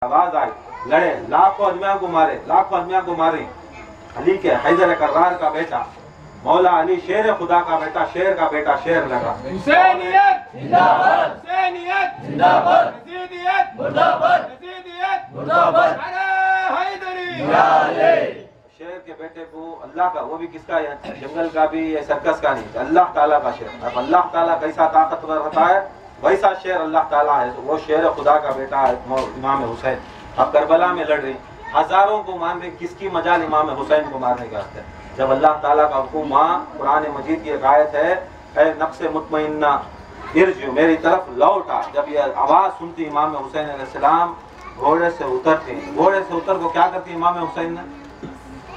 आवाज आई, लड़े, लाखों अजमिया को मारे, लाखों अजमिया को मारे। अली के हैदर कर्रार का बेटा मौला अली शेर खुदा का बेटा, शेर का बेटा शेर लगा। हुसैनियत जिंदाबाद, हुसैनियत जिंदाबाद, यजीदियत मुर्दाबाद, यजीदियत मुर्दाबाद, अरे हैदरी या अली। शेर के बेटे को अल्लाह का, वो भी किसका है, जंगल का भी, ये सर्कस का नहीं, अल्लाह ताला का शेर। अब अल्लाह ताला कैसा ताकतवर होता है वैसा शेर अल्लाह ताला है। वो शेर खुदा का बेटा है इमाम हुसैन। अब करबला में लड़ रही, हजारों को मान रही, किसकी मजाल इमाम हुसैन को मारने का है। जब अल्लाह ताला का हुक्म, कुरान मजीद की एक आयत है, ऐ नफ्स मुतमइन्ना इरजू, मेरी तरफ लौटा। जब ये आवाज सुनती इमाम हुसैन अलैहिस्सलाम घोड़े से उतरती। घोड़े से उतर को क्या करती इमाम हुसैन ने,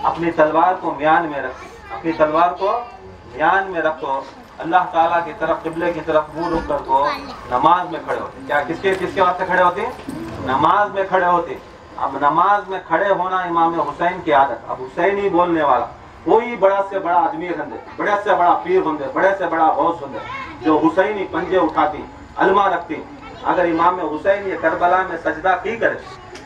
अपनी तलवार को म्यान में रखती, अपनी तलवार को म्यान में रखो, अल्लाह ताला की तरफ, किबले की तरफ मुंह रुक कर को नमाज में खड़े होते। क्या किसके वास्ते खड़े होते, नमाज में खड़े होते। अब नमाज में खड़े होना इमाम हुसैन की आदत। अब हुसैनी बोलने वाला कोई बड़ा से बड़ा आदमी बंदे, बड़े से बड़ा पीर बंदे, बड़े से बड़ा गौस बंदे, जो हुसैनी पंजे उठाती, अलमा रखती, अगर इमाम हुसैन ये करबला में सजदा की करे,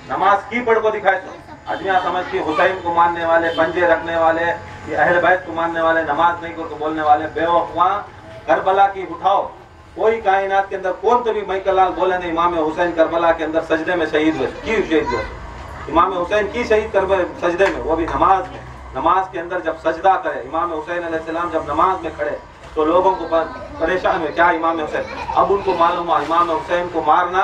नमाज की पढ़ को दिखाए, तो आदमिया समझती हुसैन को मानने वाले, पंजे रखने वाले, ये अहले बैत को मानने वाले, नमाज नहीं को बोलने वाले बेवकूफ़। करबला की उठाओ, कोई कायनात के अंदर कौन तो भी मैकलाल बोले नहीं इमाम हुसैन करबला के अंदर सजदे में शहीद हुए। क्यों शहीद हुए इमाम हुसैन की शहीद कर सजदे में, वो भी नमाज में। नमाज के अंदर जब सजदा करे इमाम हुसैन अलैहिस्सलाम, जब नमाज में खड़े तो लोगों को परेशान हुए, क्या इमाम हुसैन। अब उनको मालूम हुआ इमाम हुसैन को मारना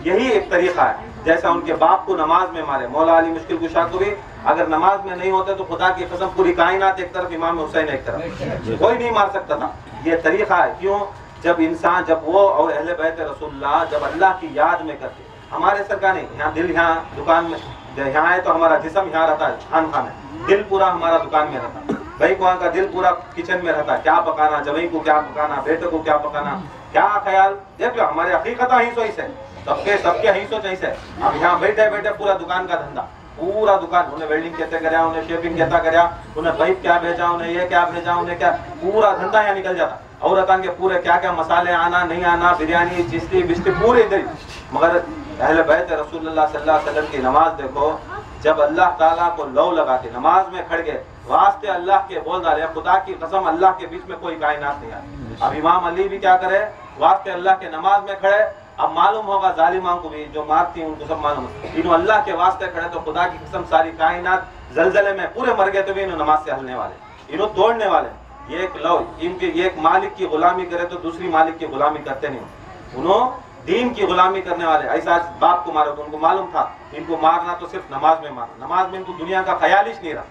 यही एक तरीका है, जैसा उनके बाप को नमाज में मारे। मौला अली मुश्किल कुशा को भी अगर नमाज में नहीं होते तो खुदा की कसम पूरी कायनात एक तरफ, इमाम हुसैन एक तरफ, कोई नहीं मार सकता था। ये तरीका है। क्यों, जब इंसान, जब वो और अहले बैत रसूलुल्लाह जब अल्लाह की याद में करते, हमारे सरकार नहीं, यहाँ दिल, यहाँ दुकान में, यहाँ है तो हमारा जिस्म यहाँ रहता है, खान खान है, दिल पूरा हमारा दुकान में रहता है। भाई को का दिल पूरा किचन में रहता है, क्या पकाना, जवाई को क्या पकाना, बेटे को क्या पकाना, क्या ख्याल। देख लो हमारे हकीकत ही सो इसे, सबके ही सोच ऐसे। अब यहाँ बैठे बैठे पूरा दुकान का धंधा, पूरा दुकान, उन्हें वेल्डिंग कैसे कराया, उन्हें शेपिंग कैसा कराया, उन्हें पाइप क्या भेजा, उन्हें ये क्या भेजा, उन्हें क्या, पूरा धंधा यहाँ निकल जाता। औरतान के पूरे क्या क्या मसाले आना नहीं आना, बिरयानी चिश्ती बिश्ती पूरे इधर। मगर अहले बैत रसूलुल्लाह सल्लल्लाहु अलैहि वसल्लम की नमाज देखो, जब अल्लाह ताला को लौ लगाते, नमाज में खड़ गए, वास्ते अल्लाह के बोल डाले, खुदा की कसम अल्लाह के बीच में कोई कायनात नहीं है। अब इमाम अली भी क्या करे, वास्ते अल्लाह के नमाज में खड़े। अब मालूम होगा जालिमा को भी, जो मारती हैं उनको सब मालूम है, इन अल्लाह के वास्ते खड़े तो खुदा की कसम सारी कायनात जलजले में पूरे मर गए तो भी इन नमाज से हलने वाले, इन्हों तोड़ने वाले। ये एक लौ, इनके एक मालिक की गुलामी करे तो दूसरी मालिक की गुलामी करते नहीं, उन्होंने दीन की गुलामी करने वाले। ऐसा बाप को मारो तो उनको मालूम था इनको मारना तो सिर्फ नमाज में मारना, नमाज में इनको दुनिया का ख्याल ही नहीं रहा,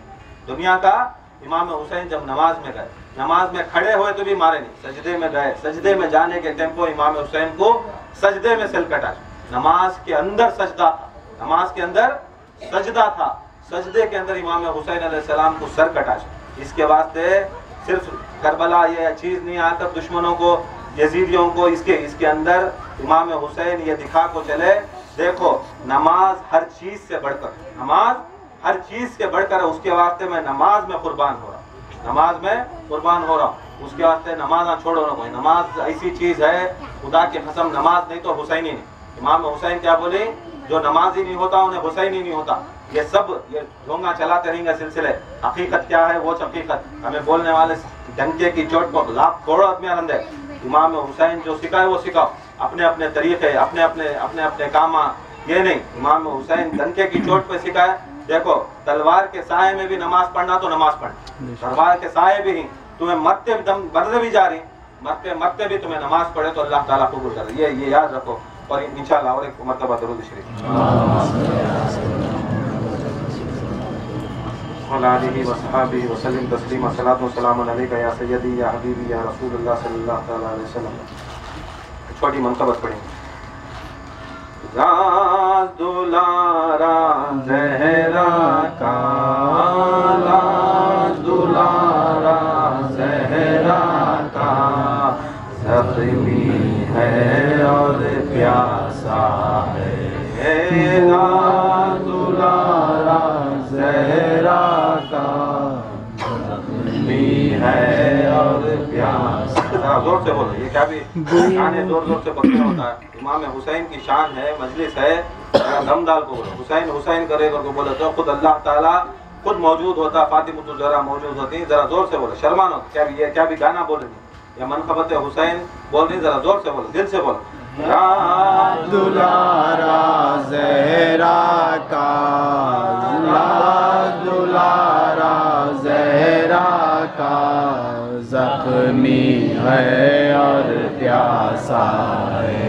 दुनिया का। इमाम हुसैन जब नमाज में गए, नमाज में खड़े हुए तो भी मारे नहीं, सजदे में गए, सजदे में जाने के टेम्पो इमाम हुसैन को सजदे में सिल कटा। नमाज के अंदर सजदा था, नमाज के अंदर सजदा था, सजदे के अंदर इमाम हुसैन अलैहिस्सलाम को सर कटा। इसके वास्ते सिर्फ करबला ये चीज़ नहीं आकर दुश्मनों को, यजीदियों को, इसके अंदर इमाम हुसैन ये दिखा को चले, देखो नमाज हर चीज़ से बढ़कर, नमाज हर चीज़ से बढ़कर है, उसके वास्ते मैं नमाज में कुर्बान हो रहा हूँ, नमाज में कुर्बान हो रहा हूँ, उसके वास्ते नमाज ना छोड़ो ना कोई। नमाज ऐसी चीज़ है, खुदा की कसम नमाज नहीं तो हुसैनी नहीं। इमाम हुसैन क्या बोले, जो नमाजी नहीं होता उन्हें हुसैनी नहीं होता। ये सब ये ढोंगा चलाते रहेंगे सिलसिले, हकीकत क्या है वो हकीकत हमें बोलने वाले डंके की चोट पर लाख करोड़ आदमी आनंद है। इमाम हुसैन जो सिखाए वो सिखाओ, अपने अपने तरीके, अपने अपने काम, ये नहीं। इमाम हुसैन डंके की चोट पर सिखाए। देखो तलवार के साए में भी नमाज पढ़ना तो नमाज पढ़ना, तलवार के साए भी ही तुम्हें मरते दम मरते भी जा रही, मरते मरते भी तुम्हें नमाज पढ़े तो अल्लाह ताला कबूल करे। ये याद रखो। और इंशाअल्लाह और एक मरतबा दरूद शरीफ अलैहि वसल्लम वसल्लम तस्लीमा सलातो सलाम अलैका या सय्यदी या हबीबी या रसूलुल्लाह सल्लल्लाहु अलैहि वसल्लम। छोटी मनकबत पढ़ेंगे। राज दुलारा ज़हरा का, राज दुलारा ज़हरा का, ज़ख्मी है और प्यासा है, राज दुलारा ज़हरा का, ज़ख्मी है और प्यासा। जोर से बोलो, ये क्या भी गाने जोर जोर से बकते होता है। इमाम हुसैन की शान है, मजलिस है, दम डाल को बोलो हुसैन हुसैन करे करके बोले तो खुद अल्लाह ताला खुद मौजूद होता, फातिमा ज़हरा मौजूद होती। जरा जोर से बोलो, शर्मानो, क्या भी गाना बोल रही या मनखबत हुसैन बोल रही, जरा जोर से बोलो, दिल से बोलो। दुलारा ज़हरा का, दुलारा ज़हरा का ज़ख्मी है और प्यासा है,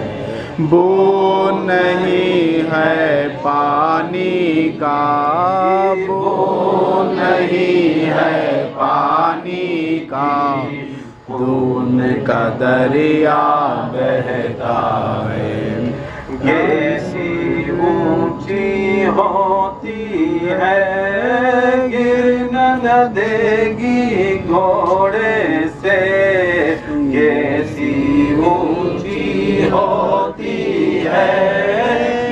बूंद नहीं है पानी का, बूंद नहीं है पानी का, खून का दरिया बहता है। कैसी ऊंची होती है, गिर न देगी घोड़े से, कैसी ऊंची होती है,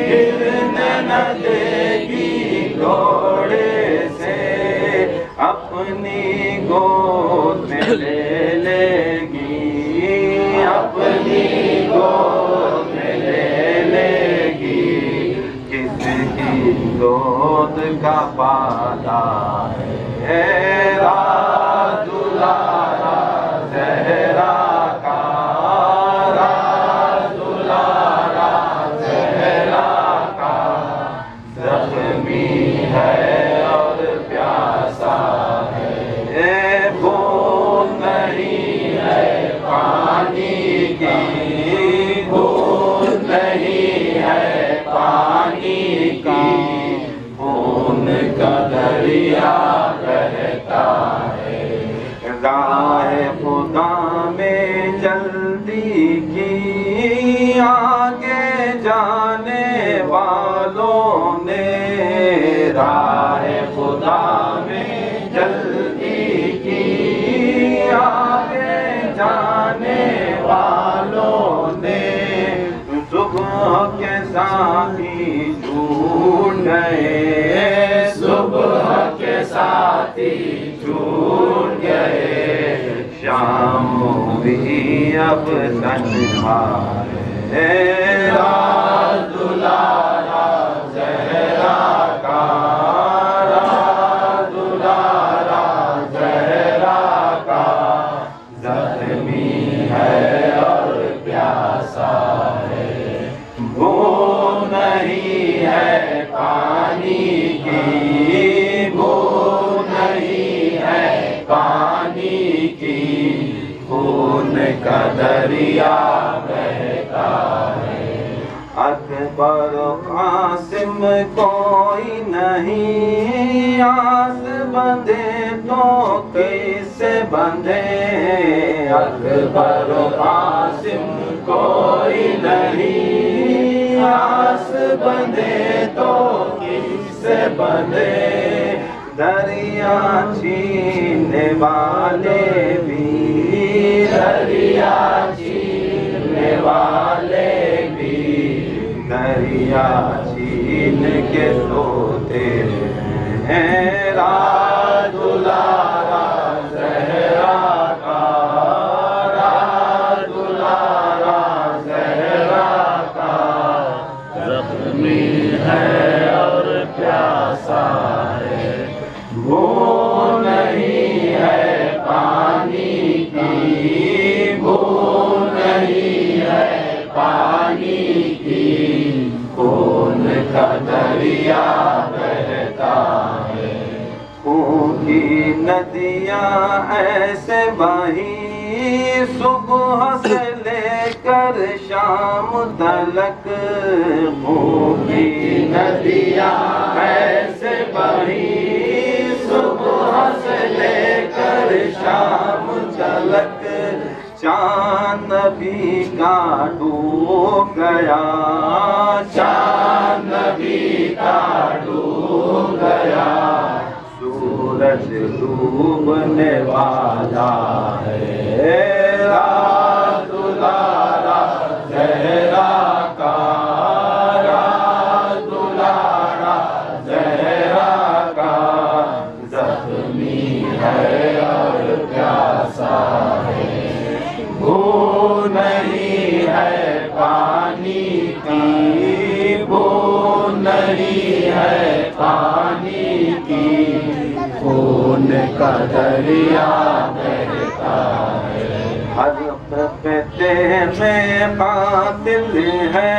गिर न देगी घोड़े से, अपनी गोद में ले लेगी, अपनी गोद में ले लेगी, किसकी गोद का पाला है, राज दुलारा ज़हरा का, राज दुलारा ज़हरा का, ज़ख्मी है और प्यासा है, बूंद नहीं है पानी की, बूंद नहीं है पानी की, खून का दरिया बहता है। राह खुदा में जल्दी की, आगे जाने वालों ने, राह खुदा में जल्दी की, आगे जाने वालों ने, सुबह के साथी छूट गए, सुबह के साथी छूट गए, शाम भी अब तन्हा है, राज दुलारा ज़हरा का, राज दुलारा ज़हरा का, ज़ख्मी है और प्यासा है, बूंद नहीं है पानी की, बूंद नहीं है पानी की, खून का दरिया बहता है। अकबर कासिम कोई नहीं, आस बंधे तो किससे बंधे, अकबर कासिम कोई नहीं, आस बंधे तो किससे बंधे, दरिया छीनने वाले भी, दरिया छीनने वाले भी, दरिया छीन के सोते हैं, राज दुलारा ज़हरा का, राज दुलारा ज़हरा का, ज़ख्मी है और प्यासा है, बूंद नहीं है पानी की, बूंद नहीं है पानी की, खून का दरिया बहता है। खून की नदियाँ ऐसे बही, सुबह से लेकर शाम तलक, खून की नदियाँ ऐसे बही, सुबह से लेकर शाम तलक, चांद भी का डूब गया, चांद भी का डूब गया, सूरज डूबने वाला है, राज दुलारा ज़हरा का, राज दुलारा ज़हरा का, ज़ख्मी है और प्यासा है, बूंद नहीं है पानी की, बूंद है पानी की, खून का दरिया बहता है। हल्क पे में कातिल है,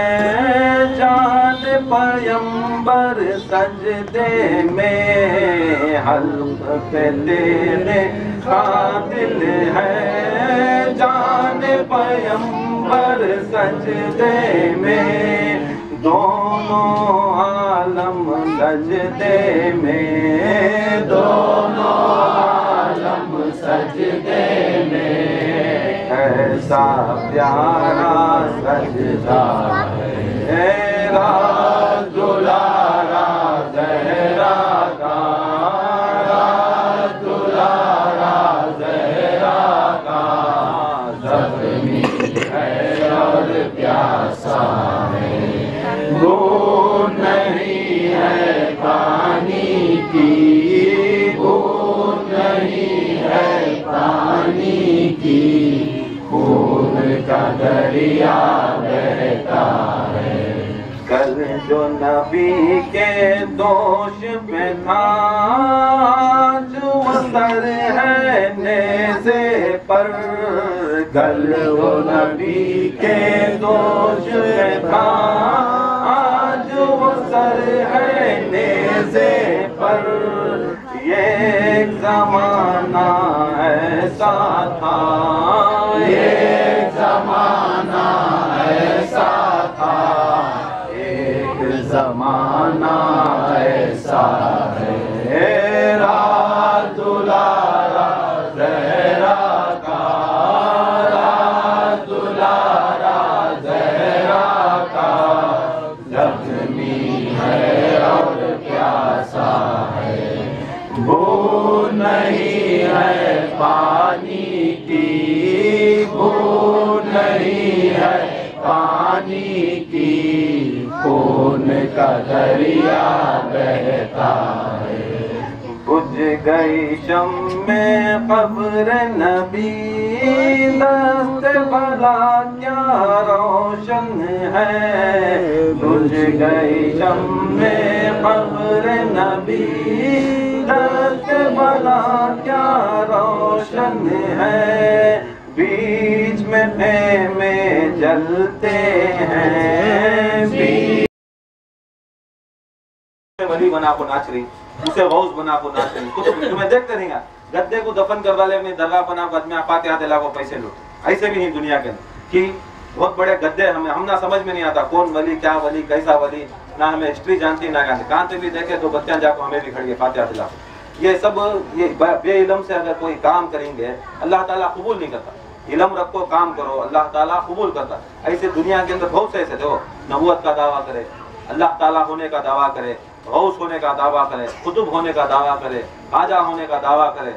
जान पैगंबर सजदे में। हल्क पे कातिल है, जान पैगंबर सजदे में। दोनों आलम सजदे में, दोनों आलम सजदे में। ऐसा प्यारा सजदा है राज दुलारा ज़हरा का, राज दुलारा ज़हरा का। ज़ख्मी है और प्यासा है, बूंद नहीं है पानी की, बूंद नहीं है पानी की। खून का दरिया बहता है। कल जो नबी के दोष पे था, आज वो सर है नेज़े पर। कल वो नबी के दोष पे था, आज वो सर है नेज़े पर। ये एक ज़माना ऐसा था, ये ज़माना ऐसा था। एक ज़माना ऐसा है, राज दुलारा ज़हरा का, राज दुलारा ज़हरा का। ज़ख्मी है और प्यासा है, बूंद नहीं है पानी की, बूंद नहीं है पानी की। खून का दरिया बहता है। बुझ गई शम्मे क़ब्र नबी, दस्त भला क्या रोशन है। बुझ गई शम्मे क़ब्र नबी, दस्त भला क्या रोशन है। बीच में खेमे जलते हैं, बीच में वली बना को नाच रही, उसे गौस बना को नाच रही। तो तुम्हें देखते रहेंगे, गद्दे को दफन करवा ले, अपनी दरगाह बना को आदमी फातिहा दिला को पैसे लूट। ऐसे भी नहीं दुनिया के अंदर कि बहुत बड़े गद्दे हम ना समझ में नहीं आता कौन वली, क्या वली, कैसा वली। ना हमें हिस्ट्री जानती ना जानती, कहाँ पे भी देखे तो बच्चा जाको हमें भी खड़ी है फातिहा दिला। ये सब ये बेइल्म से अगर कोई काम करेंगे अल्लाह ताला कबूल नहीं करता। इल्म रखो, काम करो, अल्लाह ताला कबूल करता। ऐसे दुनिया के अंदर बहुत से ऐसे देखो, नबूवत का दावा करे, अल्लाह ताला होने का दावा करे, गौस होने का दावा करे, कुतुब होने का दावा करे, खाजा होने का दावा करे,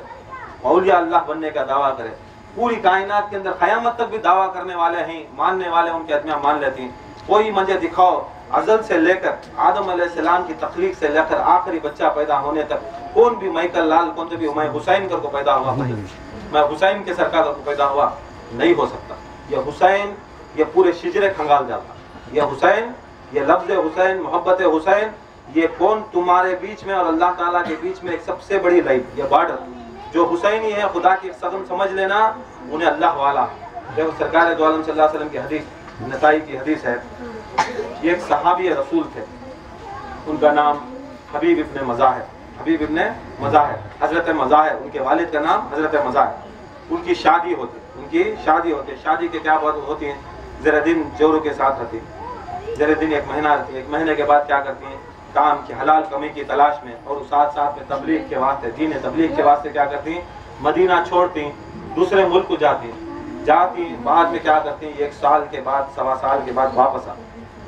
औलिया अल्लाह बनने का दावा करे। पूरी कायनात के अंदर क़यामत तक भी दावा करने वाले हैं, मानने वाले उनके आदमियाँ मान लेती हैं। कोई मुझे दिखाओ अज़ल से लेकर आदम अलैहिस्सलाम की तख्लीक से लेकर आखिरी बच्चा पैदा होने तक कौन भी माइकल लाल, कौन से भी मैं हुसैन कर को पैदा हुआ, मैं हुसैन के सरकार को पैदा हुआ, नहीं हो सकता। ये हुसैन, ये पूरे शिजरे खंगाल जाता। ये हुसैन, ये लफ्ज़ हुसैन, मोहब्बत हुसैन, ये कौन तुम्हारे बीच में और अल्लाह ताला के बीच में एक सबसे बड़ी लाइन, ये बॉर्डर। जो हुसैनी है खुदा की सदम समझ लेना, उन्हें अल्लाह वाला। देखो सरकार दो आलम सल्लल्लाहु अलैहि वसल्लम की हदीस, नसाई की हदीस है। ये एक सहाबी रसूल थे, उनका नाम हबीब इब्न मज़ा है। हबीब इब्न मज़ा है, हज़रत मज़ा है, उनके वालिद का नाम हज़रत मज़ा है। उनकी शादी होती, उनकी शादी होती। शादी के क्या बात होती हैं, ज़रा दिन जोरों के साथ रहती, ज़रा दिन एक महीना रहती है। एक महीने के बाद क्या करती हैं, काम की हलाल कमी की तलाश में और साथ साथ में तबलीग के वास्ते, दीन तबलीग के वास्ते क्या करती हैं, मदीना छोड़ती, दूसरे मुल्क को जाती, बाद में क्या करती, 1 साल के बाद, 1.25 साल के बाद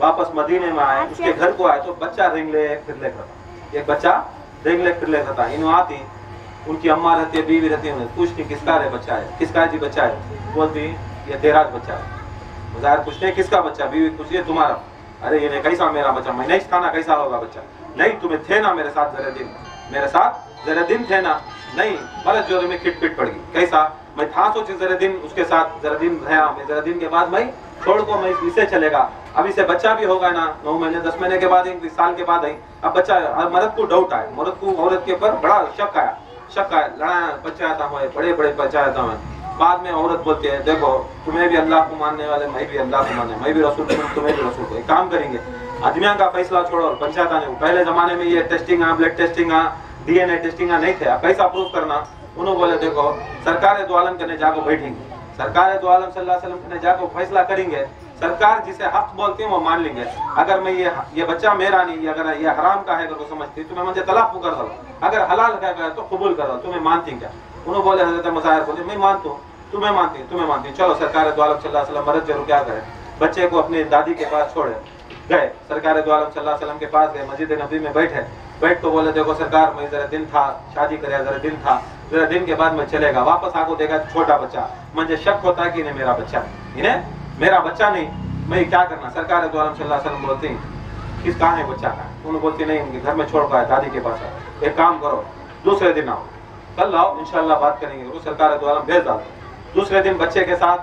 वापस मदीने में आए, उसके घर को आए तो बच्चा रिंगले फिरले करता, एक बच्चा रिंगले फिरले करता। इन आती, उनकी अम्मा रहती है, बीवी रहती है, पूछती किसका है बच्चा है, किसका है जी बच्चा है, बोलती ये तेरा बच्चा है। बाजार पूछते किसका बच्चा, बीवी पूछती है तुम्हारा। अरे ये कैसा मेरा बच्चा, मैं नहीं था ना, कैसा होगा बच्चा, नहीं तुम्हें थे ना मेरे साथ जरा दिन, मेरे साथ जरा दिन थे ना, नहीं बरस जोरे में खिटपिट पड़ गई। कैसा, मैं था सोचे जरा दिन उसके साथ, जरा दिन रहा मैं, जरा दिन के बाद मैं छोड़ को मैं इसे चलेगा। अभी से बच्चा भी होगा ना 9 महीने 10 महीने के बाद, 1 साल के बाद आई, अब बच्चा, अब मर्द को डाउट आया, मर्द को औरत के ऊपर बड़ा शक आया, लड़ा पंचायत हुए, बड़े पंचायत हुए। बाद में औरत बोलती है देखो तुम्हें भी अल्लाह को मानने वाले, मैं भी अल्लाह को मानने, मैं भी रसूल को, तुम्हें भी रसूल को, एक काम करेंगे आदमियों का फैसला छोड़ो और पंचायत आने। पहले जमाने में ये testing, blood testing, DNA testing नहीं थे, कैसा प्रूफ करना। उन्होंने बोले देखो सरकार दो आलम करने जाकर बैठेंगे, सरकार दो आलम सल्लल्लाहु अलैहि वसल्लम करने जाकर फैसला करेंगे, सरकार जिसे हक बोलती है वो मान लेंगे। अगर मैं ये बच्चा मेरा नहीं, अगर ये हराम का है अगर वो समझती तो मैं मुझे तलाक कर दो, अगर हलाल है तो कबूल कर दो, तुम्हें मानती क्या। उन्होंने बोले हजरत मज़ाहिर बोले मैं मानता हूँ, तुम्हें मानती, चलो सरकार दो आलम सल्लल्लाहु अलैहि वसल्लम मर्द जरूर क्या करे, बच्चे को अपनी दादी के पास छोड़े गए, सरकार दो आलम सल्लल्लाहु अलैहि वसल्लम के पास गए, मस्जिद नबी में बैठ तो बोले देखो सरकार मैं जरा दिन था शादी करे, जरा दिन के बाद मैं चलेगा, वापस आको देखा छोटा बच्चा, मुझे शक होता है कि इन्हें मेरा बच्चा नहीं, मैं क्या करना। सरकार दो आलम सल्लल्लाहु अलैहि वसल्लम बोलती किस कहाँ है बच्चा का, उन्होंने बोलती नहीं उनके घर में छोड़ पाया, दादी के पास है, एक काम करो दूसरे दिन आओ, कल आओ इंशाल्लाह बात करेंगे। वो सरकार दो आलम भेज डालते, दूसरे दिन बच्चे के साथ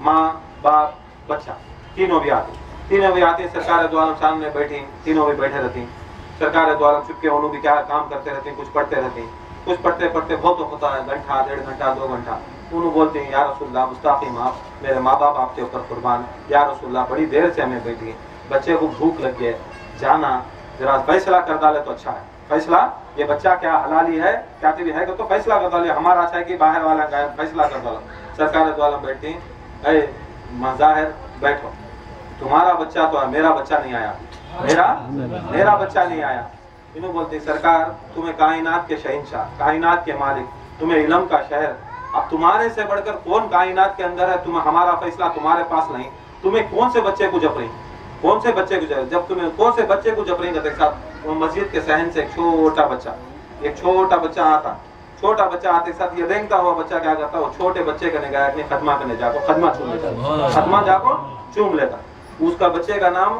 माँ बाप बच्चा तीनों भी आते, सरकार दो आलम सामने बैठी, तीनों भी बैठे रहती, सरकार दो आलम चुपके उन्होंने भी क्या काम करते रहती, कुछ पढ़ते रहती, कुछ पढ़ते बहुत होता है, घंटा 1.5 घंटा 2 घंटा, उन्होंने बोलते हैं या रसूलल्लाह मुस्ताकिम आप, मेरे माँ बाप आपके ऊपर कुर्बान, या रसूलल्लाह बड़ी देर से हमें बैठी, बच्चे को भूख लग गई, जाना जरा फैसला कर डाले तो अच्छा है, फैसला ये बच्चा क्या हलाली है क्या है तो फैसला कर डाले, हमारा अच्छा है कि बाहर वाला का फैसला कर डालो। सरकार दो आलम बैठती, अरे मज़ाहिर बैठो, तुम्हारा बच्चा तो है, मेरा बच्चा नहीं आया, मेरा बच्चा नहीं आया। इन्हों बोलते सरकार तुम्हें कायनात के शहंशाह, कायनात के मालिक, तुम्हें इल्म का शहर, अब तुम्हारे से बढ़कर कौन कायनात के अंदर है, तुम्हें हमारा फैसला तुम्हारे पास नहीं, तुम्हें कौन से बच्चे को जब तुम्हें कौन से बच्चे को जब रही साथ वो मस्जिद के सहन से एक छोटा बच्चा आते साथ ये देखता हुआ बच्चा क्या करता, वो छोटे बच्चे करने गया अपने खदमा करने जाको, खदमा जाको चूम लेता, उसका बच्चे का नाम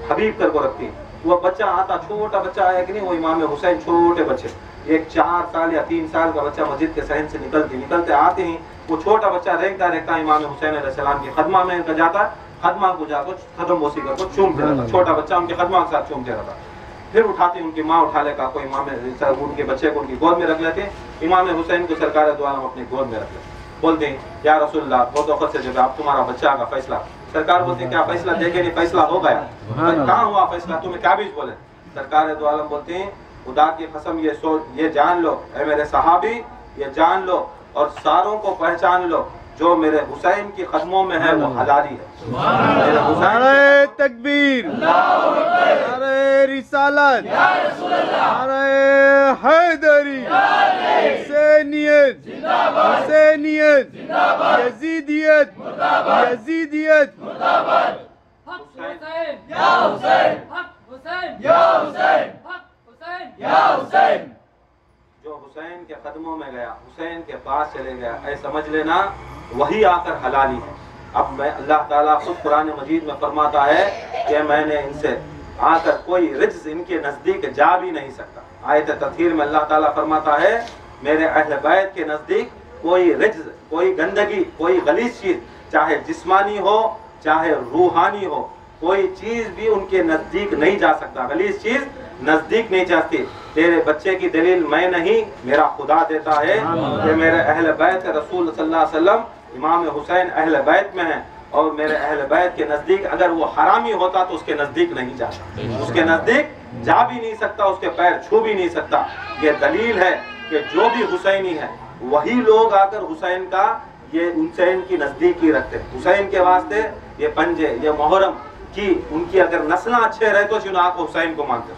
हबीब कर को रखती। वो बच्चा आता, छोटा बच्चा आया कि नहीं, वो इमाम हुसैन, छोटे बच्चे, एक 4 साल या 3 साल का बच्चा मस्जिद के सहन से निकलते आते ही वो छोटा बच्चा देखता इमाम हुसैन अलैहिस्सलाम की खदमा में जाता, खदमा को जाकर खदम बोसी कर चूमते रहता, छोटा बच्चा उनके खदमा के साथ चूमते रहता। फिर उठाती उनकी माँ उठा ले का, कोई इमाम उनके बच्चे को उनकी गोद में रख लेते, इमाम हुसैन को सरकार दो आलम अपनी गोद में रख लेते, बोलते या रसूलल्लाह बहुत वक्त से जब आप तुम्हारा बच्चा का फैसला, सरकार बोलते क्या फैसला देखे नहीं, फैसला हो गया, कहाँ हुआ फैसला, तुम्हें क्या बीच बोले। सरकार दो आलम बोलते हैं खुदा की कसम ये जान लो ऐ मेरे सहाबी, ये जान लो और सारों को पहचान लो जो मेरे हुसैन की कदमों में है वो हलाली है। नारे तकबीर, नारे रिसालत, नारे हैदरी, हुसैनियत, यजीदियत, हक हुसैन या हुसैन, हक हुसैन या हुसैन, हक हुसैन या हुसैन। जो हुसैन के कदमों में गया, हुसैन के पास चले गया, ऐ समझ लेना वही आकर हलाली है। अब मैं अल्लाह ताला खुद कुरान मजीद में फरमाता है कि मैंने इनसे आकर कोई रिज्ज़ इनके नजदीक जा भी नहीं सकता। आयत तत्हीर में अल्लाह ताला फरमाता है मेरे अहले बैत के नजदीक कोई रिज्ज़, कोई गंदगी, कोई गलीज चीज, चाहे जिस्मानी हो चाहे रूहानी हो, कोई चीज भी उनके नजदीक नहीं जा सकता, गलीज चीज नजदीक नहीं जाती। तेरे बच्चे की दलील मैं नहीं, मेरा खुदा देता है कि मेरे अहले बैत रसूल सल्लल्लाहु अलैहि वसल्लम इमाम हुसैन अहले बैत में है और मेरे अहले बैत के नजदीक अगर वो हरामी होता तो उसके नजदीक नहीं जाता, उसके नजदीक जा भी नहीं सकता, उसके पैर छू भी नहीं सकता। ये दलील है कि जो भी हुसैनी है वही लोग आकर हुसैन का ये हुसैन की नजदीकी रखते हैं। हुसैन के वास्ते ये पंजे, ये मुहर्रम की उनकी अगर नस्ल अच्छे रहे तो चुनाव को हुसैन को मानते,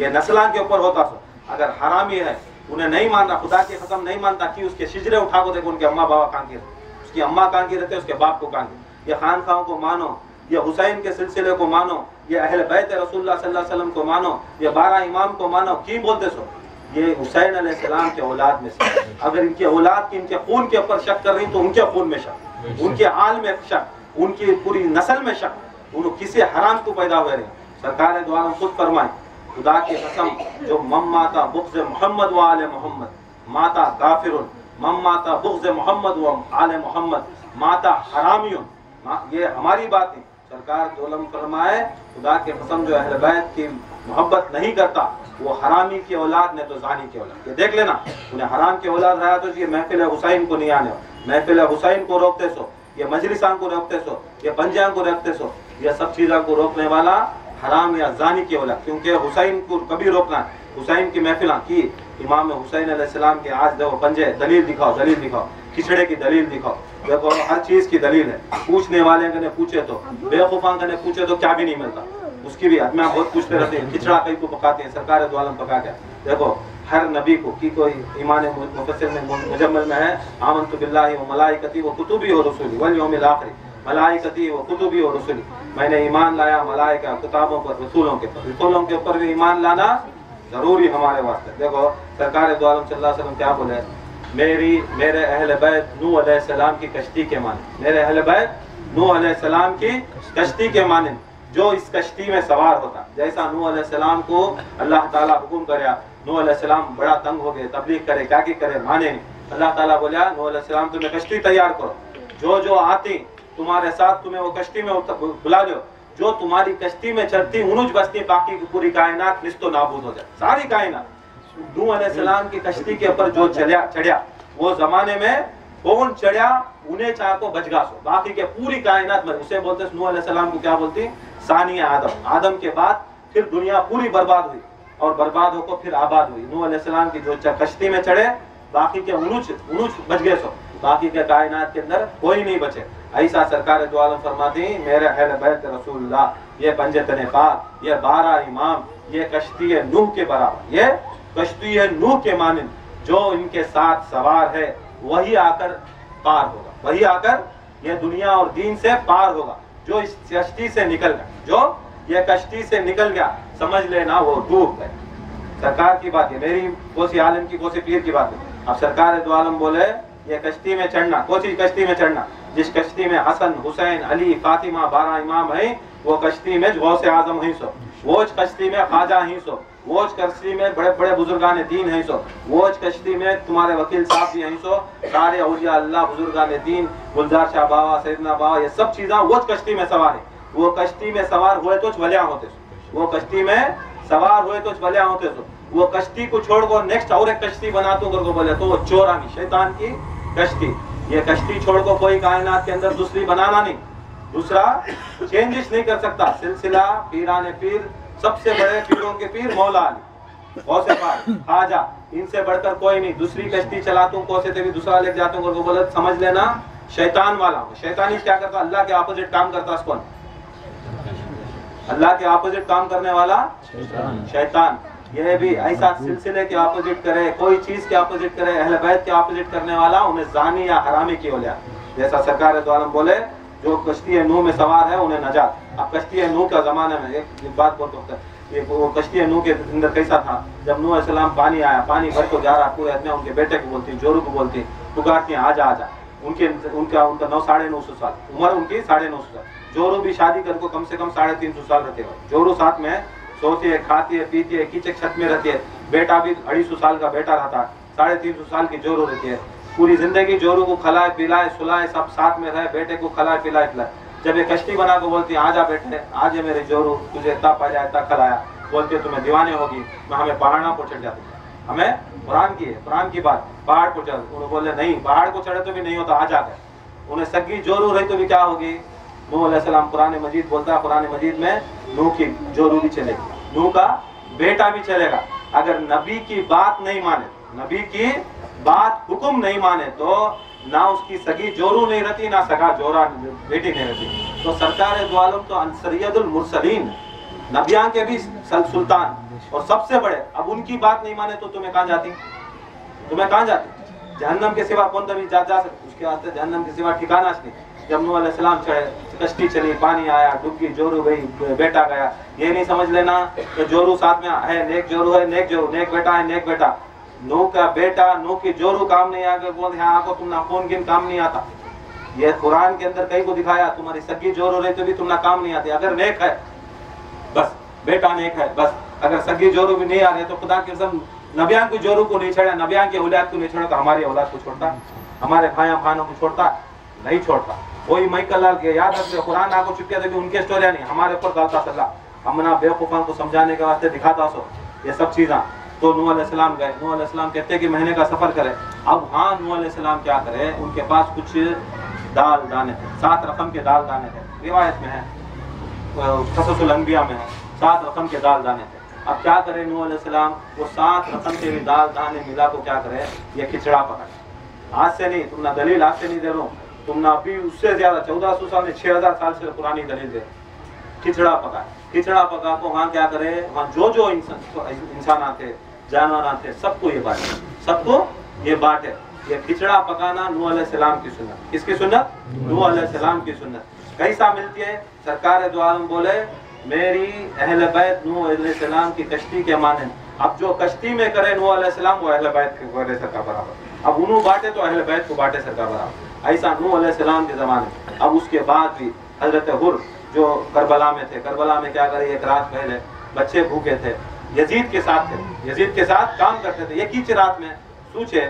ये नस्ल के ऊपर होता। अगर हरामी है उन्हें नहीं मानना, खुदा की कसम नहीं मानता कि उसके शिजरे उठा को देखो, उनके अम्मा बाबा कहाँ की रहते, उसकी अम्मा कहाँ की रहते, उसके बाप को कहाँ की। ये खानखाओं को मानो, ये हुसैन के सिलसिले को मानो, ये अहले बैत रसूलुल्लाह सल्लल्लाहु अलैहि वसल्लम को मानो, ये 12 इमाम को मानो। क्यों बोलते सो ये हुसैन अलैहिस्सलाम के औलाद में से, अगर इनके औलाद की इनके खून के ऊपर शक कर रही तो उनके खून में शक, उनके आल में शक, उनकी पूरी नस्ल में शक, उन्होंने किसी हराम को पैदा हुए रहे। सरकार दो आलम खुद फरमाए खुदा की कसम जो मम्माता बुग़्ज़ मोहम्मद व आले मोहम्मद माता काफिरुन, मम्माता बुग़्ज़ मोहम्मद व आले मोहम्मद माता हरामियुन, ये हमारी बात है। सरकार दोलम फरमाए, खुदा के कसम जो अहले बैत की मोहब्बत नहीं करता वो हरामी की औलाद ने तो जानी की औलाद। ये देख लेना, उन्हें हराम की औलाद रहा तो ये महफिल हुसैन को नहीं आने, महफिल हुसैन को रोकते सो, ये मजलिसां को रोकते सो, ये पंजां को रोकते सो, ये सब चीज़ों को रोकने वाला हराम या जानी की औलाद। क्योंकि हुसैन को कभी रोकना है, हुसैन की महफिलां की, इमाम हुसैन अलैहिस्सलाम के आज देखो पंजे, दलील दिखाओ, दलील दिखाओ, खिचड़े की दलील दिखाओ, देखो हर चीज की दलील है। पूछने वाले ने पूछे तो, बेवकूफा ने पूछे तो क्या भी नहीं मिलता, उसकी भी आदमी बहुत पूछते रहते हैं, खिचड़ा कई को पकाते हैं, सरकार दो आलम पका के। देखो हर नबी को की कोई ईमान मुफस्सिर में मुजम्मल में है, आमन्तु बिल्लाहि व मलाइकती व कुतुबी व रुसुली वल यौमिल आखिर, मलाइकती व कुतुबी व रुसुली, मैंने ईमान लाया मलाइका किताबों पर, रसूलों के पर, रसूलों के ऊपर भी ईमान लाना जरूरी हमारे वास्ते। देखो सरकार दो आलम सल्लल्लाहु अलैहि वसल्लम क्या बोले, मेरे अहले बैत नूह अलैहिस्सलाम की कश्ती के माने, मेरे अहले बैत नूह अलैहिस्सलाम की कश्ती के माने, जो इस कश्ती में सवार होता। जैसा नूह अलैहिस्सलाम को अल्लाह ताला हुक्म करे, नूह अलैहिस्सलाम बड़ा तंग हो गए, तबलीग करे, क्या करे, माने नहीं। अल्लाह ताला बोला नूह अलैहिस्सलाम तुम्हें कश्ती तैयार करो, जो जो आती तुम्हारे साथ तुम्हें वो कश्ती में बुला लो, जो तुम्हारी कश्ती में चढ़ती उनुज बसती, बाकी की पूरी कायनात निस्तो नाबूद हो जाए, सारी कायनात। नूह अलैहिस्सलाम की कश्ती के ऊपर जो चढ़ा वो जमाने में कौन चढ़ा, उन्हें चाह को बच गा सो, बाकी के पूरी कायनात में। उसे बोलते नूह अलैहिस्सलाम को क्या बोलती, सानिया आदम। आदम के बाद फिर दुनिया पूरी बर्बाद हुई और बर्बाद होकर फिर आबाद हुई। नूह अलैहिस्सलाम की जो कश्ती में चढ़े, बाकी के उनुज बच गए सो, बाकी के कायनात के अंदर कोई नहीं बचे। ऐसा सरकार दो आलम फरमाती, मेरे अहले बैत रसूलुल्लाह, ये पंजतने पाक, ये 12 इमाम, ये कश्ती है नूह के बराबर, ये कश्ती है नूह के मानिंद, जो इनके साथ सवार है वही आकर पार होगा, वही आकर ये दुनिया और दीन से पार होगा। जो इस कश्ती से निकल गया, जो ये कश्ती से निकल गया, समझ लेना वो डूब गए। सरकार की बात है, मेरी कोसी आलम की कोसी पीर की बात है। अब सरकार दो आलम बोले ये कश्ती में चढ़ना, कोसी कश्ती में चढ़ना, जिस कश्ती में हसन हुसैन अली फातिमा 12 इमाम है, वो कश्ती में गौसे आजम है सो, वो कश्ती में ख्वाजा ही सो, वो कश्ती में बड़े बड़े बुजुर्गान दीन है सो, वो कश्ती में तुम्हारे वकील साहब भी हैं सो, सारे औलिया अल्लाह बुजुर्गान दीन, गुलजार शाह बाबा, सैयदना बाबा, ये सब चीज़ें वो कश्ती में सवार है। वो कश्ती में सवार हुए तो वलिया होते सो, वो कश्ती में सवार हुए तो वलिया होते सो। वो कश्ती को छोड़कर नेक्स्ट और एक कश्ती बनाते करके बोले तो वो चोरानी शैतान की कश्ती। ये कश्ती छोड़कर कोई कायनात के अंदर दूसरी बनाना नहीं, दूसरा चेंजेस नहीं कर सकता। सिलसिला पीराने पीर, सबसे बड़े पीरों के पीर मौला अली, गौसे पाक, ख्वाजा, इनसे बढ़कर कोई नहीं। दूसरी कश्ती चलाता हूँ कोसे भी दूसरा लेके जाता हूँ, बोले समझ लेना शैतान वाला हूँ। शैतानी क्या करता, अल्लाह के ऑपोजिट काम करता। कौन? अल्लाह के ऑपोजिट काम करने वाला शैतान। ये भी ऐसा सिलसिले के ऑपोजिट करे, कोई चीज के ऑपोजिट करे, अहले बैत के ऑपोजिट करने वाला उन्हें जानी या हरामी की औलिया। जैसा सरकार दो आलम बोले जो कश्ती नूह में सवार है उन्हें नजात। अब कश्ती नूह का जमाने में एक बात बहुत होता है, वो कश्ती नूह के अंदर कैसा था, जब नूह अलैहिस्सलाम पानी आया, पानी भर को जा रहा, पूरे आदमी उनके बेटे को बोलती, जोरू को बोलती, पुकारती हैं आजा आजा। उनका 950 साल उम्र, उनकी 950 साल। जोरू भी शादी कर को कम से कम 350 साल रहते हैं। जोरू साथ में सोती है, खाती है, पीती है, कीचक छत में रहती है। बेटा भी 250 साल का बेटा रहता है, 350 साल की जोरू रहती है। पूरी जिंदगी जोरू को खिलाए पिलाए सुलाए, सब साथ में रहे, बेटे को खिलाए पिलाए पिलाए। जब ये कश्ती बना को बोलती है आजा बेटे, आज मेरे जोरू, तुझे इतना पाया इतना खिलाया, बोलते तुम्हें दीवाने होगी, मैं हमें पहाड़ को चढ़ जाती, हमें कुरान की है, कुरान की बात, पहाड़ को चढ़। उन्होंने बोले नहीं, पहाड़ को चढ़े तो भी नहीं होता, आ जाकर उन्हें सगी जोरू रही तो भी क्या होगी। नूह अलैहिस्सलाम कुरान मजीद बोलता है, कुरान मजीद में नूह की जोरू भी चलेगी, नूह का बेटा भी चलेगा। अगर नबी की बात नहीं माने, नबी की बात हुक्म नहीं माने तो ना उसकी सगी जोरू नहीं रहती, ना सगा जोरा बेटी नहीं रहती। तो सरकार दो आलम तो सैयदुल मुरसलीन, नबियां के भी सुल्तान और सबसे बड़े। अब उनकी बात नहीं माने तो तुम्हें कहाँ जाती, तुम्हें कहाँ जाती? जहन्नम के सिवा कौन तभी जा सकते, उसके वास्ते जहन्नम के सिवा ठिकाना नहीं। जब नूह अलैहिस्सलाम चढ़े, कश्ती चली, पानी आया, डूबी, जोरू गई, बेटा गया। ये नहीं समझ लेना तो जोरू साथ में है, नेक जोरू है, नेक जोरू, नेक बेटा है, नेक बेटा। नूह का बेटा, नूह की जोरू काम नहीं आकर बोल यहाँ आको तुम ना कौन किन काम नहीं आता। ये कुरान के अंदर कहीं को दिखाया, तुम्हारी सगी जोरू रही तो भी तुम ना काम नहीं आती। अगर नेक है बस, बेटा नेक है बस, अगर सगी जोरू भी नहीं आ रहे तो खुदा की कसम नबियान की जोरू को नहीं छोड़ा, नबियान की औलाद को नहीं छोड़ा तो हमारी औलाद को छोड़ता, हमारे भाइयों बहनों को छोड़ता नहीं छोड़ता। वही मैकलाल के याद रखते कुरान आपको चुके थे कि उनके स्टोरिया नहीं हमारे ऊपर गालता सल्ला हम ना बेवकूफ़ान को समझाने के वास्ते दिखाता सो ये सब चीज़ा। तो नूह अलैहिस्सलाम गए, नूह अलैहिस्सलाम कहते कि महीने का सफ़र करें। अब हाँ नूह अलैहिस्सलाम क्या करे, उनके पास कुछ दाल दाने थे, 7 रकम के दाल दाने थे, रिवायत में है, क़ससुल अंबिया में है, 7 रकम के दाल दाने थे। अब क्या करे नूह अलैहिस्सलाम, वो 7 रकम के भी दाल दाने मिला को क्या करे, ये खिचड़ा पकाए। आज से नहीं, तुम ना दलील आज से नहीं दे रहा हूँ, तुम ना अभी उससे ज्यादा 1400 साल में 6000 साल से पुरानी दलील दे। खिचड़ा पकाए, खिचड़ा पका को वहाँ क्या करे, वहाँ जो इंसान आते जानवर आते सबको ये बांटे, सबको ये बांटे। ये खिचड़ा पकाना नूह अलैहिस्सलाम की सुन्नत। किसकी सुन्नत? नूह अलैहिस्सलाम की सुन्नत। कैसा मिलती है? सरकार दो आलम बोले मेरी अहले बैत नूह अलैहिस्सलाम की कश्ती के माने। अब जो कश्ती में करे नूह अलैहिस्सलाम वो अहले बैत के करे सरकार बराबर। अब उन्हों बांटे तो अहले बैत को बांटे सरकार बराबर। ऐसा नूह अलैहिस्सलाम के ज़माने। अब उसके बाद भी हजरत हुर जो करबला में थे, करबला में क्या करे, एक रात पहले बच्चे भूखे थे, यजीद के साथ थे, यजीद के साथ काम करते थे। एक ही रात में सोचे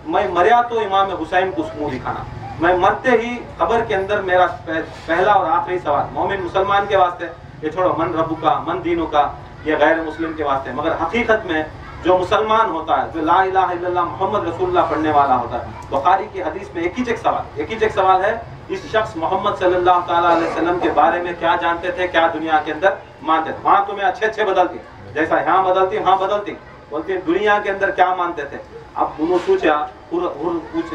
मैं मरिया तो इमाम हुसैन को मुंह दिखाना, मैं मरते ही खबर के अंदर मेरा पहला और आखिरी सवाल मोमिन मुसलमान के वास्ते, ये छोड़ो मन रब्बु का मन दीनों का, ये गैर मुस्लिम के वास्ते, मगर हकीकत में जो मुसलमान होता है, जो ला इलाहा इल्लल्लाह मोहम्मद रसूलुल्लाह पढ़ने वाला होता है, बुखारी की हदीस में एक ही एक सवाल है, इस शख्स मोहम्मद सल्लल्लाहु ताला अलैहि वसल्लम के बारे में क्या जानते थे, क्या दुनिया के अंदर मानते थे। वहाँ तुम्हें अच्छे बदलती, जैसा यहाँ बदलती वहाँ बदलती, बोलती दुनिया के अंदर क्या मानते थे। अब उन्होंने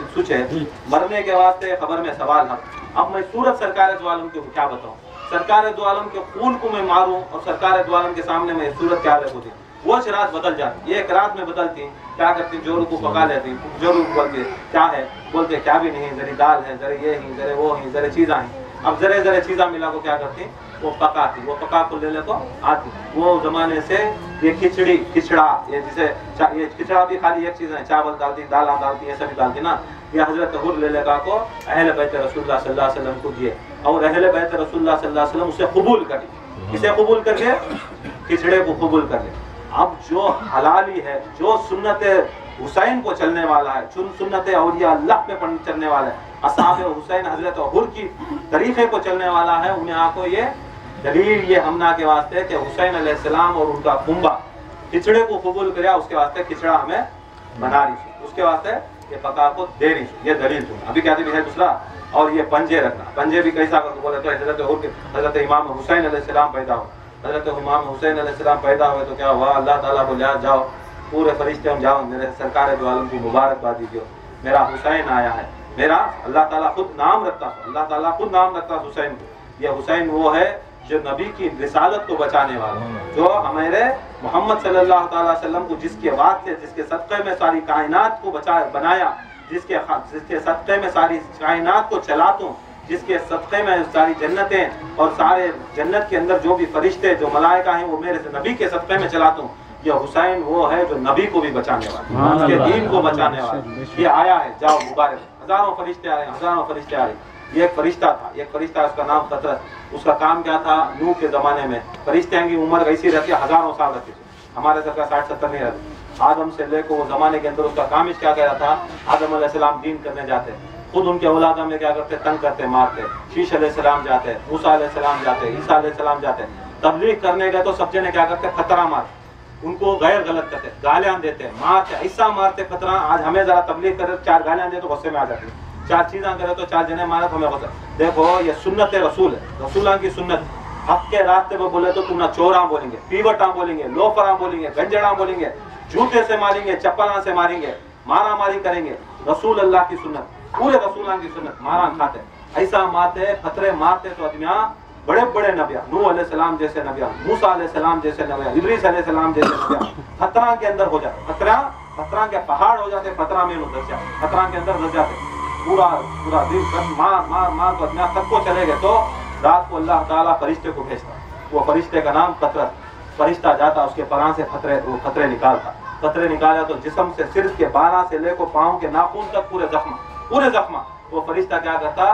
सोचे मरने के वास्ते खबर में सवाल है। अब मैं सूरत सरकार दो आलम को क्या बताऊं, सरकार दो आलम के खून को मैं मारूं और सरकार दो आलम के सामने मैं सूरत क्या होती। वो रात बदल जाती, एक रात में बदलती। क्या करती, जोरू को पका लेती, जोरू बोलती क्या है, बोलते क्या भी नहीं, जरी दाल है, जरे ये ही, जरे वो ही, जरे चीज़ा ही। अब जरे चीज़ा मिला को क्या करती, वो पकाती, वो पका को ले को आती। वो जमाने से ये खिचड़ा ये जिसे ये खिचड़ा भी खाली एक चीज़ है, चावल डालती, दाल डालती, ये सभी डालती ना। ये हजरत हुर ले का को अहले बैत रसूलुल्लाह सल्लल्लाहु अलैहि वसल्लम को दिए और अहले बैत रसूलुल्लाह सल्लल्लाहु अलैहि वसल्लम उसे कबूल करी। किसे कबूल करके? खिचड़े को कबूल कर ले। अब जो हलाली है, जो सुन्नत हुसैन को चलने वाला है, सुन्नत औलिया अल्लाह पे चलने वाला है, असहाब हुसैन हजरत हुर की तरीके को चलने वाला है, उन्हें आको ये दलील ये हमना के वास्ते कि हुसैन अलैहिस्सलाम और उनका कुंबा खिचड़े को कबूल किया, उसके वास्ते खिचड़ा हमें बना रही, उसके वास्ते ये पका को दे रही, ये दलील सुन। अभी क्या है दूसरा, और ये पंजे रखना, पंजे भी कैसा बोले तो हजरत इमाम हुसैन अलैहिस्सलाम पैदा हो, हजरत इमाम हुसैन अलैहिस्सलाम पैदा हुए तो क्या हुआ, अल्लाह ताला बोले जाओ पूरे फरिश्ते हम जाओ मेरे सरकार दो आलम को मुबारकबादी दो, मेरा हुसैन आया है, मेरा अल्लाह ताला खुद नाम रखता, अल्लाह ताला खुद नाम रखता हुसैन को। ये हुसैन वो है जो नबी की रिसालत को बचाने वाला, जो हमारे मोहम्मद सल्लल्लाहु अलैहि वसल्लम को जिसके वाद से, जिसके सदक़े में सारी कायनात को बनाया, जिसके सदक़े में सारी कायनात को चलाता, जिसके सदक़े में सारी जन्नतें और सारे जन्नत के अंदर जो भी फरिश्ते जो मलाइका हैं वो मेरे नबी के सदक़े में चलाता हूँ। ये हुसैन वो है जो नबी को भी बचाने वाला, उसके दीन को बचाने वाला। ये आया है, जाओ मुबारक, हजारों फरिश्ते आ रहे हैं, हजारों फरिश्ते आ रहे हैं। ये एक फरिश्ता था, एक फरिश्ता उसका नाम खतरत, उसका काम क्या था, नूह के ज़माने में फरिश्ते की उम्र ऐसी रहती है, हजारों साल रहती थी, हमारे सर का 60-70 नहीं रहती। आदम से लेकर वो ज़माने के अंदर उसका काम क्या कह रहा था, आदम अलैहिस्सलाम दीन करने जाते, खुद उनके औलादा में क्या करते, तंग करते, मारते। शीश अलैहिस्सलाम जाते, मूसा अलैहिस्सलाम जाते, ईसा अलैहिस्सलाम जाते, तबलीग करने गए तो सब जने क्या करते, खतरा मार, उनको गैर गलत करते, गालियां देते, मारते, ऐसा मारते खतरा। आज हमें जरा तबलीग करे 4 गालियां दे तो गुस्से में आ जाती, 4 चीज़ें करे तो 4 जने मारे तो हमें गुस्सा। देखो ये सुन्नत रसूल है, रसूलां की सुन्नत। हक के रास्ते में बोले तो तुम ना चोरा बोलेंगे, पीवटा बोलेंगे, लोफरा बोलेंगे, गंजड़ा बोलेंगे, जूते से मारेंगे, चप्पला से मारेंगे, मारा मारी करेंगे। रसूल अल्लाह की सुन्नत, पूरे रसूलां की सुन्नत, मारा खाते, ऐसा मारते, खतरे मारते तो आदमिया बड़े बड़े नबिया, नूह अलैहिस्सलाम जैसे नबिया, मूसा अलैहिस्सलाम जैसे नबिया, इदरीस अलैहिस्सलाम जैसे नबिया, खतरा के अंदर हो जाते, खतरा के पहाड़ हो जाते, खतरा में उतर जाते, खतरा के अंदर घुस जाते, पूरा दिन मार तो आदमिया सबको चले गए। तो रात को अल्लाह ताला फरिश्ते को भेजता, वो फरिश्ते का नाम खतरत, फरिश्ता जाता उसके परां से खतरे निकालता, खतरे निकाला तो जिस्म से सिर के 12 से लेकर पाँव के नाखून तक पूरे जख्म वो फरिश्ता क्या करता,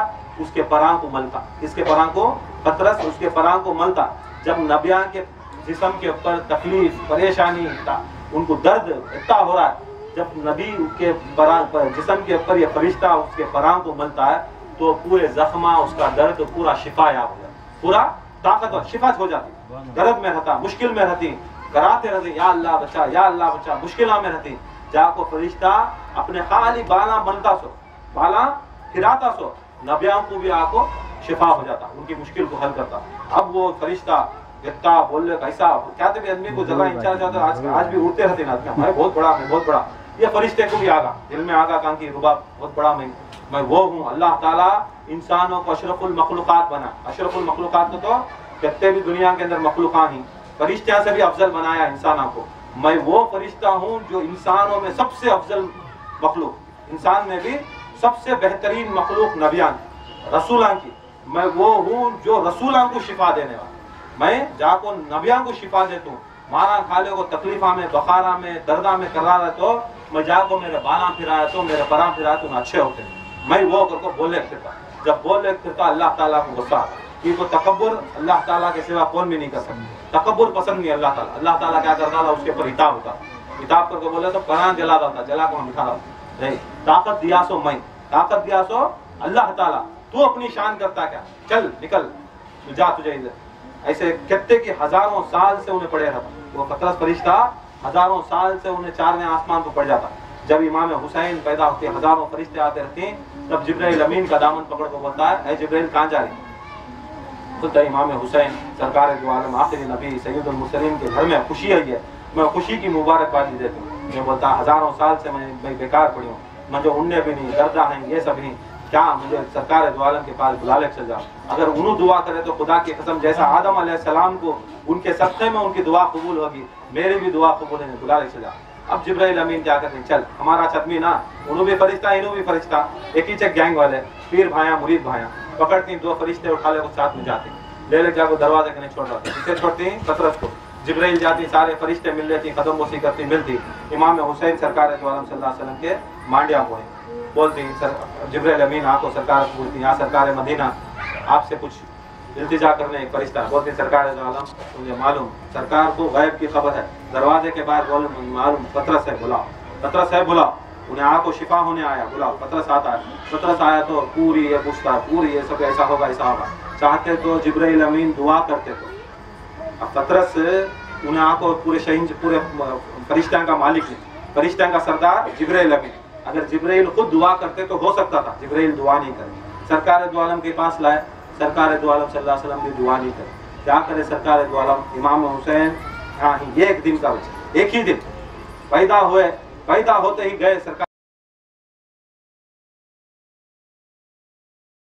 उसके परां को मलता, इसके परां को खतरस उसके परां को मलता। जब नबिया के जिस्म के ऊपर तकलीफ परेशानी उनको दर्द इतना हो रहा है, जब नबी के जिस्म के ऊपर ये फरिश्ता उसके परां को मलता है तो पूरे जख्मा उसका दर्द पूरा शिफा याब हो जाता, पूरा ताकतवर शिफा हो जाती। दर्द में रहता, मुश्किल में रहती, कराते रहते या अल्लाह बचा, या अल्लाह बचा, मुश्किल में रहती। जाको फरिश्ता अपने खाली बाला बनता सो, बाला फिराता सो, नबियां को भी आको शिफा हो जाता, उनकी मुश्किल को हल करता। अब वो फरिश्ता इतना बोले कैसा क्या भी आदमी को जगह इंचार्ज होता, आज भी उड़ते रहते ना आदमी, मैं बहुत बड़ा, मैं बहुत बड़ा। ये फरिश्ते को भी आगा दिल में आगा कहा कि रुबा बहुत बड़ा मैं वो हूँ। अल्लाह ताला इंसानों को अशरफुल मखलूकात बना, अशरफुल मखलूकात को तो कहते भी दुनिया के अंदर मखलूका ही, फरिश्तों से भी अफजल बनाया इंसानों को। मैं वो फरिश्ता हूँ जो इंसानों में सबसे अफजल मखलूक, इंसान में भी सबसे बेहतरीन मखलूक नबियान रसूलां की, मैं वो हूँ जो रसूलां को शिफा देने वाला। मैं जाको नबियां को शिफा देता हूँ, मारा खाले को तकलीफा में, बखारा में, दर्दा में करा रहे तो मैं जाको मेरे बाला फिराया तो मेरे बरा फिराया तो अच्छे होते हैं। मैं वो करको बोले फिरता, जब बोले फिरता अल्लाह ताला को गुस्सा, कि तो तकब्बुर अल्लाह ताला के सिवा कौन भी नहीं कर सकता। तकब्बुर पसंद नहीं अल्लाह ताला। अल्लाह ताला क्या करता था, उसके ऊपर हिताब होता, हिताब करके बोले तो कुरान जला देता, जला को हम बिठा रहा नहीं। ताकत दिया सो मैं, ताकत दिया सो अल्लाह ताला, तू अपनी शान करता क्या, चल निकल जा तुझे इधर। ऐसे कहते कि हजारों साल से उन्हें पड़े रहता, वो पतरस फरिश्ता हजारों साल से उन्हें चारवें आसमान को पड़ जाता। जब इमाम हुसैन पैदा होते, हजारों फरिश्ते आते रहते, तब जिब्राइल अमीन का दामन पकड़ को बोलता है, ऐ जिब्राइल कहाँ जा रही? तो इमाम हुसैन सरकार दो आलम आखिरी नबी सैयदुल मुरसलीन के घर में खुशी आई है, मैं खुशी की मुबारकबादी देता हूँ। मैं बोलता हजारों साल से मैं बेकार पड़ी हूँ, मुझे उड़ने भी नहीं, दर्दा है, ये सब नहीं, क्या मुझे सरकार दो आलम के पास बुला ले चल जाओ। अगर उन्होंने दुआ करे तो खुदा की कसम जैसा आदम अलैहिस्सलाम को उनके सदक़े में उनकी दुआ कबूल होगी, मेरी भी दुआ कबूल है, बुला ले चल जाओ। अब जिब्राइल अमीन क्या करते, चल हमारा छतमी ना, उन्होंने भी फरिश्ता, इन्हों भी फरिश्ता, एक ही चेक गैंग वाले, पीर भाया मुरीद भाया पकड़ती, दो फरिश्ते उठा ले साथ में जाते, ले ले जाकर दरवाजे के नहीं छोड़ रहा, किसे छोड़ती पतरस को। जिब्राइल जाती, सारे फरिश्ते मिल लेती, कदम बोसी करती, मिलती इमाम हुसैन सरकार दो आलम सल्लल्लाहु अलैहि वसल्लम के मांडिया को बोलती, जिब्राइल अमीन आको सरकार बोलती, यहाँ सरकार मदीना आपसे कुछ इल्तिजा करने एक फरिश्ता बोलते, सरकार दो आलम मुझे मालूम, सरकार को गैब की खबर है, दरवाजे के बाहर बोल मालूम पतरस है, बुलाओ पतरस है, बुलाओ उन्हें आको शिफा होने आया, बुलाओ। पतरस आता है, पतरस आया तो पूरी ये पूछता, पूरी ये सब ऐसा होगा ऐसा होगा, चाहते तो जिब्राइल अमीन दुआ करते तो। अब पतरस उन्हें आको पूरे शहीन पूरे फरिश्तों का मालिक है, फरिश्तों का सरदार जिब्राइल अमीन, अगर जिब्राइल खुद दुआ करते तो हो सकता था, जिब्राइल दुआ नहीं करे, सरकार दो आलम के पास लाए, सरकार दो आलम सल्लल्लाहु अलैहि वसल्लम भी दुआ नहीं करे, क्या करे सरकार दो आलम इमाम हुसैन, हाँ ये एक दिन का बच्चा, एक ही दिन पैदा हुए, पैदा होते ही गए सरकार